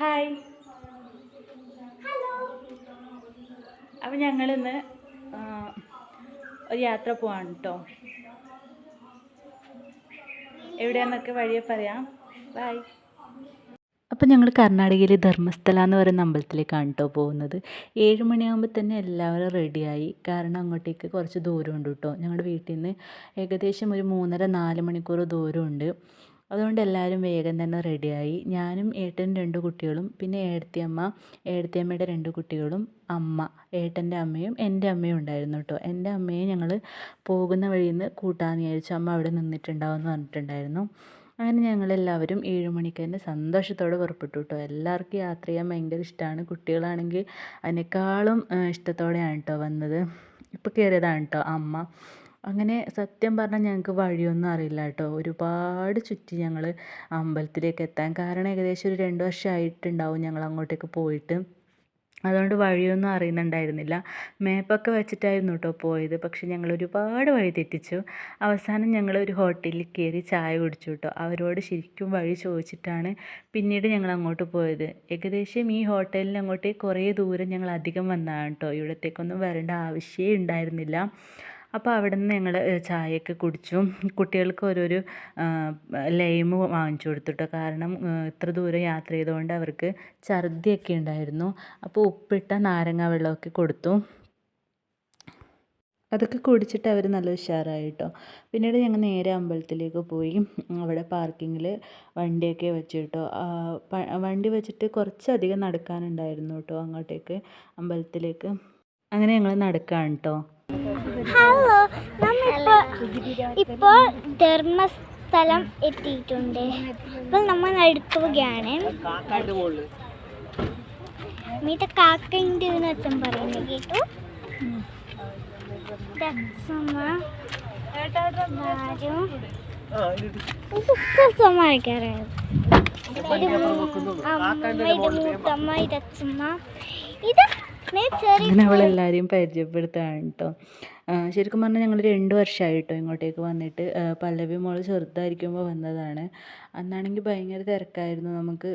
Hi. അപ്പം ഞങ്ങളിന്ന് ഒരു യാത്ര പോവാണ് കേട്ടോ. എവിടെയാണെന്നൊക്കെ വഴിയെ പറയാം. ബൈ. അപ്പം ഞങ്ങൾ കർണാടകയിലെ ധർമ്മസ്ഥല എന്ന് പറയുന്ന അമ്പലത്തിലേക്കാണ് കേട്ടോ പോകുന്നത്. 7 മണിയാകുമ്പോൾ തന്നെ എല്ലാവരും റെഡിയായി. കാരണം അങ്ങോട്ടേക്ക് കുറച്ച് ദൂരമുണ്ട് കേട്ടോ. ഞങ്ങളുടെ വീട്ടിൽ നിന്ന് ഏകദേശം ഒരു 3.5-4 മണിക്കൂർ ദൂരമുണ്ട്. അതുകൊണ്ട് എല്ലാവരും വേഗം തന്നെ റെഡിയായി. ഞാനും ഏട്ടനും 2 കുട്ടികളും പിന്നെ ഏടത്തിയമ്മയുടെ 2 കുട്ടികളും ഏട്ടൻ്റെ അമ്മയും എൻ്റെ അമ്മയും ഉണ്ടായിരുന്നു കേട്ടോ. എൻ്റെ അമ്മയെ ഞങ്ങൾ പോകുന്ന വഴിയിൽ നിന്ന് കൂട്ടാമെന്ന് വിചാരിച്ചു. അമ്മ അവിടെ നിന്നിട്ടുണ്ടാവും എന്ന് പറഞ്ഞിട്ടുണ്ടായിരുന്നു. അങ്ങനെ ഞങ്ങളെല്ലാവരും 7 മണിക്ക് തന്നെ സന്തോഷത്തോടെ പുറപ്പെട്ടു കേട്ടോ. എല്ലാവർക്കും യാത്ര ചെയ്യാൻ ഭയങ്കര ഇഷ്ടമാണ്. കുട്ടികളാണെങ്കിൽ അതിനേക്കാളും ഇഷ്ടത്തോടെയാണ് കേട്ടോ വന്നത്. ഇപ്പോൾ കയറിയതാണ് കേട്ടോ അമ്മ. അങ്ങനെ സത്യം പറഞ്ഞാൽ ഞങ്ങൾക്ക് വഴിയൊന്നും അറിയില്ല കേട്ടോ. ഒരുപാട് ചുറ്റി ഞങ്ങൾ അമ്പലത്തിലേക്ക് എത്താൻ. കാരണം ഏകദേശം ഒരു 2 വർഷമായിട്ടുണ്ടാവും ഞങ്ങൾ അങ്ങോട്ടേക്ക് പോയിട്ട്. അതുകൊണ്ട് വഴിയൊന്നും അറിയുന്നുണ്ടായിരുന്നില്ല. മാപ്പൊക്കെ വെച്ചിട്ടായിരുന്നു കേട്ടോ പോയത്. പക്ഷെ ഞങ്ങൾ ഒരുപാട് വഴി തെറ്റിച്ചു. അവസാനം ഞങ്ങൾ ഒരു ഹോട്ടലിൽ കയറി ചായ കുടിച്ചു കേട്ടോ. അവരോട് ശരിക്കും വഴി ചോദിച്ചിട്ടാണ് പിന്നീട് ഞങ്ങൾ അങ്ങോട്ട് പോയത്. ഏകദേശം ഈ ഹോട്ടലിൽ അങ്ങോട്ട് കുറേ ദൂരം ഞങ്ങൾ അധികം വന്നതാണ് കേട്ടോ. ഇവിടത്തേക്കൊന്നും വരേണ്ട ആവശ്യമേ ഉണ്ടായിരുന്നില്ല. അപ്പോൾ അവിടെ നിന്ന് ഞങ്ങൾ ചായയൊക്കെ കുടിച്ചു. കുട്ടികൾക്ക് ഓരോരോ ലൈം വാങ്ങിച്ചു കൊടുത്തു കേട്ടോ. കാരണം ഇത്ര ദൂരം യാത്ര ചെയ്തുകൊണ്ട് അവർക്ക് ഛർദിയൊക്കെ ഉണ്ടായിരുന്നു. അപ്പോൾ ഉപ്പിട്ട നാരങ്ങ വെള്ളമൊക്കെ കൊടുത്തു. അതൊക്കെ കുടിച്ചിട്ട് അവർ നല്ല ഉഷാറായി കേട്ടോ. പിന്നീട് ഞങ്ങൾ നേരെ അമ്പലത്തിലേക്ക് പോയി. അവിടെ പാർക്കിങ്ങിൽ വണ്ടിയൊക്കെ വെച്ചു കേട്ടോ. വണ്ടി വെച്ചിട്ട് കുറച്ചധികം നടക്കാനുണ്ടായിരുന്നു കേട്ടോ അങ്ങോട്ടേക്ക് അമ്പലത്തിലേക്ക്. അങ്ങനെ ഞങ്ങൾ നടക്കുകയാണ് കേട്ടോ. ഹലോ, ഇപ്പോൾ ധർമ്മസ്ഥലം എത്തിയിട്ടുണ്ട്. അപ്പോൾ നമ്മൾ അടുത്തുകയാണ്. മീറ്റ കാക്കയുണ്ട് എന്ന് അച്ഛൻ പറയുന്നത് കേട്ടു. അങ്ങനെ അവളെല്ലാവരെയും പരിചയപ്പെടുത്തുകയാണ് കേട്ടോ. ശരിക്കും പറഞ്ഞാൽ ഞങ്ങൾ 2 വർഷമായി കേട്ടോ ഇങ്ങോട്ടേക്ക് വന്നിട്ട്. പല്ലവി മോള് ചെറുതായിരിക്കുമ്പോൾ വന്നതാണ്. അന്നാണെങ്കിൽ ഭയങ്കര തിരക്കായിരുന്നു. നമുക്ക്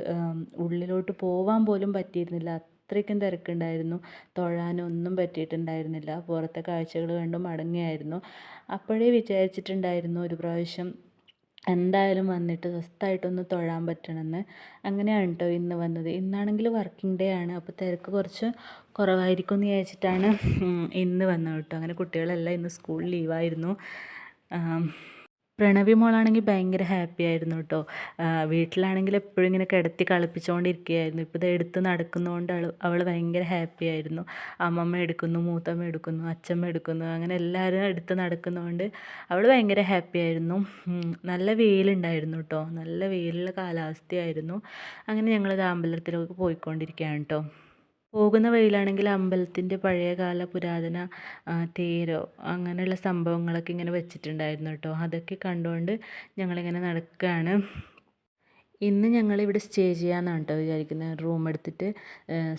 ഉള്ളിലോട്ട് പോകാൻ പോലും പറ്റിയിരുന്നില്ല. അത്രയ്ക്കും തിരക്കുണ്ടായിരുന്നു. തൊഴാനൊന്നും പറ്റിയിട്ടുണ്ടായിരുന്നില്ല. പുറത്തെ കാഴ്ചകൾ കണ്ട് മടങ്ങിയായിരുന്നു. അപ്പോഴേ വിചാരിച്ചിട്ടുണ്ടായിരുന്നു ഒരു പ്രാവശ്യം എന്തായാലും വന്നിട്ട് സ്വസ്ഥമായിട്ടൊന്ന് തൊഴാൻ പറ്റണമെന്ന്. അങ്ങനെയാണ് കേട്ടോ ഇന്ന് വന്നത്. ഇന്നാണെങ്കിൽ വർക്കിംഗ് ഡേ ആണ്. അപ്പോൾ തിരക്ക് കുറച്ച് കുറവായിരിക്കും എന്ന് വിചാരിച്ചിട്ടാണ് ഇന്ന് വന്നത് കേട്ടോ. അങ്ങനെ കുട്ടികളെല്ലാം ഇന്ന് സ്കൂൾ ലീവായിരുന്നു. പ്രണവി മോളാണെങ്കിൽ ഭയങ്കര ഹാപ്പി ആയിരുന്നു കേട്ടോ. വീട്ടിലാണെങ്കിൽ എപ്പോഴും ഇങ്ങനെ കിടത്തി കളിപ്പിച്ചുകൊണ്ടിരിക്കുകയായിരുന്നു. ഇപ്പോൾ ഇത് എടുത്ത് നടക്കുന്നതുകൊണ്ട് അവൾ ഭയങ്കര ഹാപ്പി ആയിരുന്നു. അമ്മമ്മ എടുക്കുന്നു, മൂത്തമ്മ എടുക്കുന്നു, അച്ഛമ്മ എടുക്കുന്നു, അങ്ങനെ എല്ലാവരും എടുത്ത് നടക്കുന്നതുകൊണ്ട് അവൾ ഭയങ്കര ഹാപ്പി ആയിരുന്നു. നല്ല വെയിലുണ്ടായിരുന്നു കേട്ടോ. നല്ല വെയിലുള്ള കാലാവസ്ഥയായിരുന്നു. അങ്ങനെ ഞങ്ങളിത് അമ്പലത്തിലേക്ക് പോയിക്കൊണ്ടിരിക്കുകയാണ് കേട്ടോ. പോകുന്ന വഴിയിലാണെങ്കിൽ അമ്പലത്തിൻ്റെ പഴയകാല പുരാതന തേരോ അങ്ങനെയുള്ള സംഭവങ്ങളൊക്കെ ഇങ്ങനെ വെച്ചിട്ടുണ്ടായിരുന്നു കേട്ടോ. അതൊക്കെ കണ്ടുകൊണ്ട് ഞങ്ങളിങ്ങനെ നടക്കുകയാണ്. ഇന്ന് ഞങ്ങളിവിടെ സ്റ്റേ ചെയ്യാമെന്നാണ് കേട്ടോ വിചാരിക്കുന്നത്. റൂം എടുത്തിട്ട്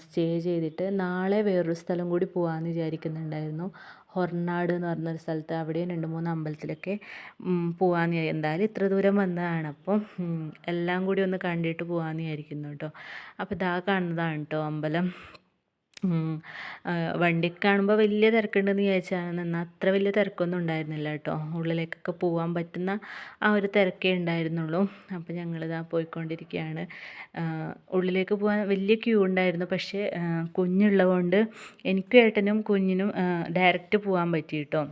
സ്റ്റേ ചെയ്തിട്ട് നാളെ വേറൊരു സ്ഥലം കൂടി പോകാമെന്ന് വിചാരിക്കുന്നുണ്ടായിരുന്നു. ഹൊർനാട് എന്ന് പറഞ്ഞൊരു സ്ഥലത്ത്. അവിടെയും 2-3 അമ്പലത്തിലൊക്കെ പോകാമെന്ന് എന്തായാലും ഇത്ര ദൂരം വന്നതാണ്. അപ്പം എല്ലാം കൂടി ഒന്ന് കണ്ടിട്ട് പോകാമെന്ന് വിചാരിക്കുന്നു കേട്ടോ. അപ്പോൾ ഇതാ കാണുന്നതാണ് കേട്ടോ അമ്പലം. വണ്ടി കാണുമ്പോൾ വലിയ തിരക്കുണ്ടെന്ന് വിചാരിച്ചാണ്. എന്നാൽ അത്ര വലിയ തിരക്കൊന്നും ഉണ്ടായിരുന്നില്ല കേട്ടോ. ഉള്ളിലേക്കൊക്കെ പോകാൻ പറ്റുന്ന ആ ഒരു തിരക്കേ ഉണ്ടായിരുന്നുള്ളൂ. അപ്പോൾ ഞങ്ങളിതാ പോയിക്കൊണ്ടിരിക്കുകയാണ്. ഉള്ളിലേക്ക് പോകാൻ വലിയ ക്യൂ ഉണ്ടായിരുന്നു. പക്ഷേ കുഞ്ഞുള്ളതുകൊണ്ട് എനിക്കും ഏട്ടനും കുഞ്ഞിനും ഡയറക്റ്റ് പോകാൻ പറ്റി കേട്ടോ.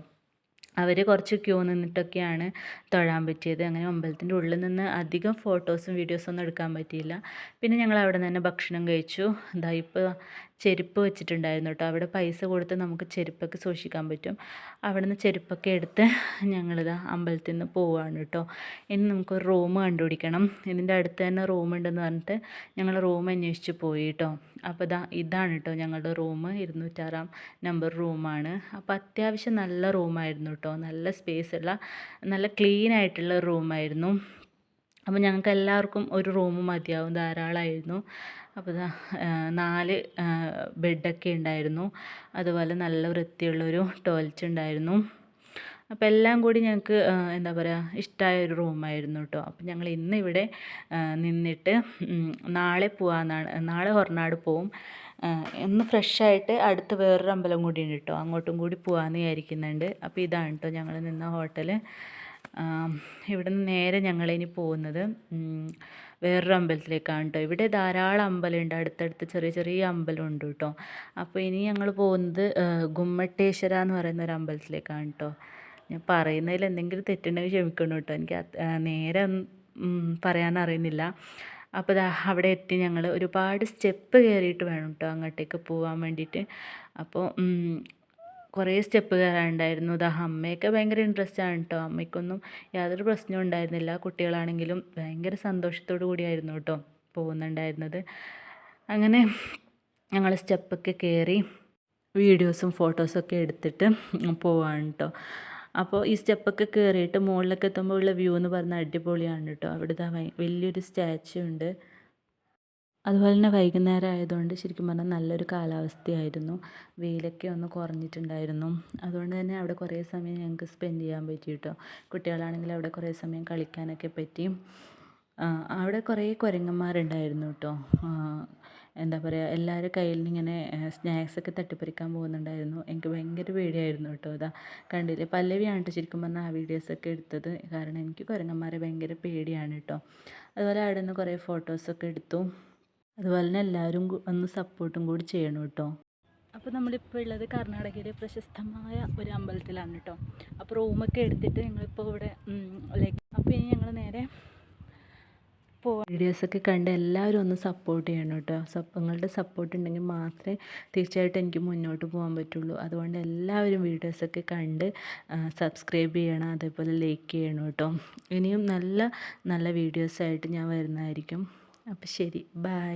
അവർ കുറച്ച് ക്യൂ നിന്നിട്ടൊക്കെയാണ് തൊഴാൻ പറ്റിയത്. അങ്ങനെ അമ്പലത്തിൻ്റെ ഉള്ളിൽ നിന്ന് അധികം ഫോട്ടോസും വീഡിയോസും ഒന്നും എടുക്കാൻ പറ്റിയില്ല. പിന്നെ ഞങ്ങൾ അവിടെ നിന്ന് തന്നെ ഭക്ഷണം കഴിച്ചു. ഇതാ ഇപ്പോൾ ചെരുപ്പ് വെച്ചിട്ടുണ്ടായിരുന്നു കേട്ടോ. അവിടെ പൈസ കൊടുത്ത് നമുക്ക് ചെരുപ്പൊക്കെ സൂക്ഷിക്കാൻ പറ്റും. അവിടെ നിന്ന് ചെരുപ്പൊക്കെ എടുത്ത് ഞങ്ങളിതാ അമ്പലത്തിൽ നിന്ന് പോവുകയാണ് കേട്ടോ. ഇനി നമുക്കൊരു റൂം കണ്ടുപിടിക്കണം. ഇതിൻ്റെ അടുത്ത് തന്നെ റൂമുണ്ടെന്ന് പറഞ്ഞിട്ട് ഞങ്ങൾ റൂം അന്വേഷിച്ച് പോയി കേട്ടോ. അപ്പോൾ ഇതാണ് കേട്ടോ ഞങ്ങളുടെ റൂം. 206 നമ്പർ റൂമാണ്. അപ്പോൾ അത്യാവശ്യം നല്ല റൂമായിരുന്നു കേട്ടോ. നല്ല സ്പേസുള്ള നല്ല ക്ലീൻ ആയിട്ടുള്ള റൂമായിരുന്നു. അപ്പോൾ ഞങ്ങൾക്ക് എല്ലാവർക്കും ഒരു റൂം മതിയാവും, ധാരാളമായിരുന്നു. അപ്പോൾ 4 ബെഡൊക്കെ ഉണ്ടായിരുന്നു. അതുപോലെ നല്ല വൃത്തിയുള്ളൊരു ടോയ്ലറ്റ് ഉണ്ടായിരുന്നു. അപ്പോൾ എല്ലാം കൂടി ഞങ്ങൾക്ക് എന്താ പറയുക ഇഷ്ടമായ ഒരു റൂമായിരുന്നു കേട്ടോ. അപ്പോൾ ഞങ്ങൾ ഇന്ന് ഇവിടെ നിന്നിട്ട് നാളെ പോകാമെന്നാണ്. നാളെ ഹൊറനാട് പോവും. ഒന്ന് ഫ്രഷായിട്ട് അടുത്ത് വേറൊരു അമ്പലം കൂടി ഉണ്ട് കേട്ടോ, അങ്ങോട്ടും കൂടി പോകാമെന്ന് വിചാരിക്കുന്നുണ്ട്. അപ്പോൾ ഇതാണ് കേട്ടോ ഞങ്ങൾ നിന്ന ഹോട്ടൽ. ഇവിടെ നിന്ന് നേരെ ഞങ്ങളിനി പോകുന്നത് വേറൊരു അമ്പലത്തിലേക്കാണ് കേട്ടോ. ഇവിടെ ധാരാളം അമ്പലമുണ്ട്, അടുത്തടുത്ത് ചെറിയ ചെറിയ അമ്പലമുണ്ട് കേട്ടോ. അപ്പോൾ ഇനി ഞങ്ങൾ പോകുന്നത് ഗുമ്മട്ടേശ്വര എന്ന് പറയുന്ന ഒരു അമ്പലത്തിലേക്കാണ് കേട്ടോ. ഞാൻ പറയുന്നതിൽ എന്തെങ്കിലും തെറ്റുണ്ടെങ്കിൽ ക്ഷമിക്കണം കേട്ടോ, എനിക്ക് നേരെ പറയാൻ അറിയുന്നില്ല. അപ്പോൾ അവിടെ എത്തി ഞങ്ങൾ ഒരുപാട് സ്റ്റെപ്പ് കയറിയിട്ട് വേണം കേട്ടോ അങ്ങോട്ടേക്ക് പോകാൻ വേണ്ടിയിട്ട്. അപ്പോൾ കുറേ സ്റ്റെപ്പ് കയറാനുണ്ടായിരുന്നു. അമ്മയൊക്കെ ഭയങ്കര ഇൻട്രസ്റ്റാണ് കേട്ടോ. അമ്മയ്ക്കൊന്നും യാതൊരു പ്രശ്നവും ഉണ്ടായിരുന്നില്ല. കുട്ടികളാണെങ്കിലും ഭയങ്കര സന്തോഷത്തോടു കൂടിയായിരുന്നു കേട്ടോ പോകുന്നുണ്ടായിരുന്നത്. അങ്ങനെ ഞങ്ങൾ സ്റ്റെപ്പൊക്കെ കയറി വീഡിയോസും ഫോട്ടോസൊക്കെ എടുത്തിട്ട് പോവാണ് കേട്ടോ. അപ്പോൾ ഈ സ്റ്റെപ്പൊക്കെ കയറിയിട്ട് മുകളിലൊക്കെ എത്തുമ്പോൾ ഉള്ള വ്യൂ എന്ന് പറഞ്ഞാൽ അടിപൊളിയാണ് കേട്ടോ. അവിടെ വലിയൊരു സ്റ്റാച്യു ഉണ്ട്. അതുപോലെ തന്നെ വൈകുന്നേരം ആയതുകൊണ്ട് ശരിക്കും പറഞ്ഞാൽ നല്ലൊരു കാലാവസ്ഥയായിരുന്നു. വെയിലൊക്കെ ഒന്ന് കുറഞ്ഞിട്ടുണ്ടായിരുന്നു. അതുകൊണ്ട് തന്നെ അവിടെ കുറേ സമയം ഞങ്ങൾക്ക് സ്പെൻഡ് ചെയ്യാൻ പറ്റി കേട്ടോ. കുട്ടികളാണെങ്കിൽ അവിടെ കുറേ സമയം കളിക്കാനൊക്കെ പറ്റി. അവിടെ കുറേ കുരങ്ങന്മാരുണ്ടായിരുന്നു കേട്ടോ. എന്താ പറയുക, എല്ലാവരുടെ കയ്യിൽ നിന്ന് ഇങ്ങനെ സ്നാക്സൊക്കെ തട്ടിപ്പറിക്കാൻ പോകുന്നുണ്ടായിരുന്നു. എനിക്ക് ഭയങ്കര പേടിയായിരുന്നു കേട്ടോ. കണ്ടില്ലേ, പല്ലവിയാണ് കേട്ടോ ശരിക്കും പറഞ്ഞാൽ ആ വീഡിയോസൊക്കെ എടുത്തത്. കാരണം എനിക്ക് കുരങ്ങന്മാരെ ഭയങ്കര പേടിയാണ് കേട്ടോ. അതുപോലെ അവിടെ നിന്ന് കുറേ ഫോട്ടോസൊക്കെ എടുത്തു. അതുപോലെ തന്നെ എല്ലാവരും ഒന്ന് സപ്പോർട്ടും കൂടി ചെയ്യണം കേട്ടോ. അപ്പോൾ നമ്മളിപ്പോൾ ഉള്ളത് കർണാടകയിലെ പ്രശസ്തമായ ഒരു അമ്പലത്തിലാണ് കേട്ടോ. അപ്പോൾ റൂമൊക്കെ എടുത്തിട്ട് ഞങ്ങളിപ്പോൾ ഇവിടെ അപ്പോൾ ഇനി ഞങ്ങൾ നേരെ പോവാം. വീഡിയോസൊക്കെ കണ്ട് എല്ലാവരും ഒന്ന് സപ്പോർട്ട് ചെയ്യണം കേട്ടോ. നിങ്ങളുടെ സപ്പോർട്ട് ഉണ്ടെങ്കിൽ മാത്രമേ തീർച്ചയായിട്ടും എനിക്ക് മുന്നോട്ട് പോകാൻ പറ്റുള്ളൂ. അതുകൊണ്ട് എല്ലാവരും വീഡിയോസൊക്കെ കണ്ട് സബ്സ്ക്രൈബ് ചെയ്യണം, അതേപോലെ ലൈക്ക് ചെയ്യണം കേട്ടോ. ഇനിയും നല്ല നല്ല വീഡിയോസായിട്ട് ഞാൻ വരുന്നതായിരിക്കും. അപ്പോൾ ശരി, ബൈ.